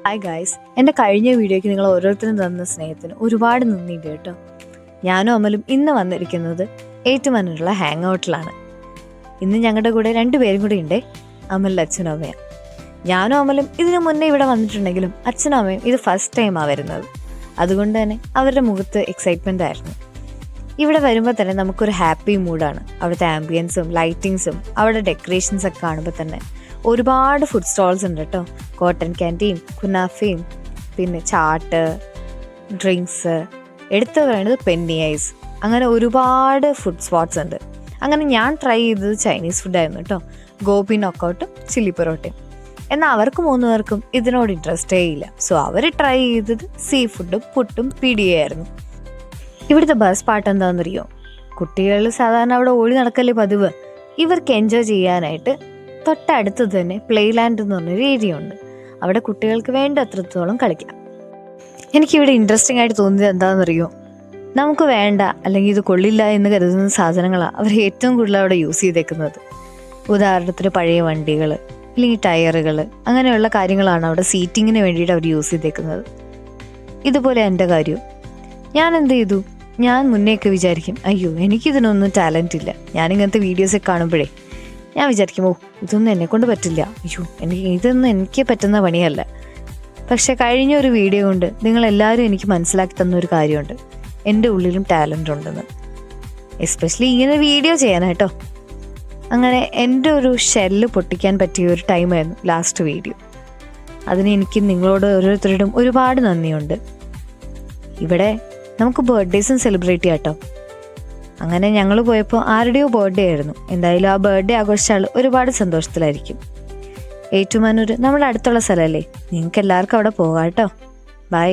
Hi guys, എൻ്റെ കഴിഞ്ഞ വീഡിയോയ്ക്ക് നിങ്ങൾ ഓരോരുത്തരും തന്ന സ്നേഹത്തിന് ഒരുപാട് നന്ദിയുണ്ട് കേട്ടോ. ഞാനും അമലും ഇന്ന് വന്നിരിക്കുന്നത് ഏറ്റുമാനൂരുള്ള ഹാങ് ഔട്ടിലാണ്. ഇന്ന് ഞങ്ങളുടെ കൂടെ 2 പേരും കൂടി ഉണ്ടേ, അമലിൻ്റെ അച്ഛനും അമ്മയും. ഞാനും അമലും ഇതിനു മുന്നേ ഇവിടെ വന്നിട്ടുണ്ടെങ്കിലും അച്ഛനും അമ്മയും ഇത് ഫസ്റ്റ് ടൈമാണ് വരുന്നത്. അതുകൊണ്ട് തന്നെ അവരുടെ മുഖത്ത് എക്സൈറ്റ്മെൻ്റ് ആയിരുന്നു. ഇവിടെ വരുമ്പോൾ തന്നെ നമുക്കൊരു ഹാപ്പി മൂഡാണ്. അവിടുത്തെ ആംബിയൻസും ലൈറ്റിങ്സും അവിടെ ഡെക്കറേഷൻസൊക്കെ കാണുമ്പോൾ തന്നെ ഒരുപാട് ഫുഡ് സ്റ്റോൾസ് ഉണ്ട് കേട്ടോ. കോട്ടൺ ക്യാൻറ്റീൻ, കുനാഫയും പിന്നെ ചാട്ട്, ഡ്രിങ്ക്സ്, എടുത്തു പറയുന്നത് പെന്നി ഐസ്, അങ്ങനെ ഒരുപാട് ഫുഡ് സ്പോട്ട്സ് ഉണ്ട്. അങ്ങനെ ഞാൻ ട്രൈ ചെയ്തത് ചൈനീസ് ഫുഡായിരുന്നു കേട്ടോ, ഗോപി നോക്കൗട്ടും ചില്ലി പൊറോട്ടയും. എന്നാൽ അവർക്ക് 3 പേർക്കും ഇതിനോട് ഇൻട്രസ്റ്റേ ഇല്ല. സോ അവർ ട്രൈ ചെയ്തത് സീ ഫുഡും പുട്ടും പിടിയായിരുന്നു. ഇവിടുത്തെ ബസ് പാട്ട് എന്താണെന്നറിയോ? കുട്ടികൾ സാധാരണ അവിടെ ഓടി നടക്കല്ലേ പതിവ്. ഇവർക്ക് എൻജോയ് ചെയ്യാനായിട്ട് തൊട്ടടുത്ത് തന്നെ പ്ലേ ലാൻഡ് എന്ന് പറഞ്ഞൊരു ഏരിയ ഉണ്ട്. അവിടെ കുട്ടികൾക്ക് വേണ്ടത്രത്തോളം കളിക്കാം. എനിക്കിവിടെ ഇൻട്രസ്റ്റിംഗ് ആയിട്ട് തോന്നിയത് എന്താണെന്നറിയോ? നമുക്ക് വേണ്ട അല്ലെങ്കിൽ ഇത് കൊള്ളില്ല എന്ന് കരുതുന്ന സാധനങ്ങളാണ് അവർ ഏറ്റവും കൂടുതൽ അവിടെ യൂസ് ചെയ്തേക്കുന്നത്. ഉദാഹരണത്തിന് പഴയ വണ്ടികൾ അല്ലെങ്കിൽ ടയറുകൾ, അങ്ങനെയുള്ള കാര്യങ്ങളാണ് അവിടെ സീറ്റിങ്ങിന് വേണ്ടിയിട്ട് അവർ യൂസ് ചെയ്തേക്കുന്നത്. ഇതുപോലെ എൻ്റെ കാര്യവും ഞാൻ എന്ത് ചെയ്തു, ഞാൻ മുന്നേയൊക്കെ വിചാരിക്കും അയ്യോ എനിക്കിതിനൊന്നും ടാലൻ്റ് ഇല്ല. ഞാനിങ്ങനത്തെ വീഡിയോസൊക്കെ കാണുമ്പോഴേ ഞാൻ വിചാരിക്കും ഇതൊന്നും എന്നെക്കൊണ്ട് പറ്റില്ല, അയ്യോ ഇതൊന്നും എനിക്ക് പറ്റുന്ന പണിയല്ല. പക്ഷെ കഴിഞ്ഞ ഒരു വീഡിയോ കൊണ്ട് നിങ്ങളെല്ലാവരും എനിക്ക് മനസ്സിലാക്കി തന്നൊരു കാര്യമുണ്ട്, എൻ്റെ ഉള്ളിലും ടാലൻ്റ് ഉണ്ടെന്ന്. എസ്പെഷ്യലി ഇങ്ങനെ വീഡിയോ ചെയ്യാനായിട്ടോ. അങ്ങനെ എൻ്റെ ഒരു ഷെല്ല് പൊട്ടിക്കാൻ പറ്റിയ ഒരു ടൈമായിരുന്നു ലാസ്റ്റ് വീഡിയോ. അതിന് എനിക്ക് നിങ്ങളോട് ഓരോരുത്തരോടും ഒരുപാട് നന്ദിയുണ്ട്. ഇവിടെ നമുക്ക് ബർത്ത്ഡേസും സെലിബ്രേറ്റ് ചെയ്യാം കേട്ടോ. അങ്ങനെ ഞങ്ങൾ പോയപ്പോൾ ആരുടെയോ ബർത്ത്ഡേ ആയിരുന്നു. എന്തായാലും ആ ബർത്ത്ഡേ ആഘോഷിച്ച ആൾ ഒരുപാട് സന്തോഷത്തിലായിരിക്കും. ഏറ്റുമാനൂർ നമ്മുടെ അടുത്തുള്ള സ്ഥലമല്ലേ, നിങ്ങൾക്ക് എല്ലാവർക്കും അവിടെ പോകാം കേട്ടോ. ബൈ.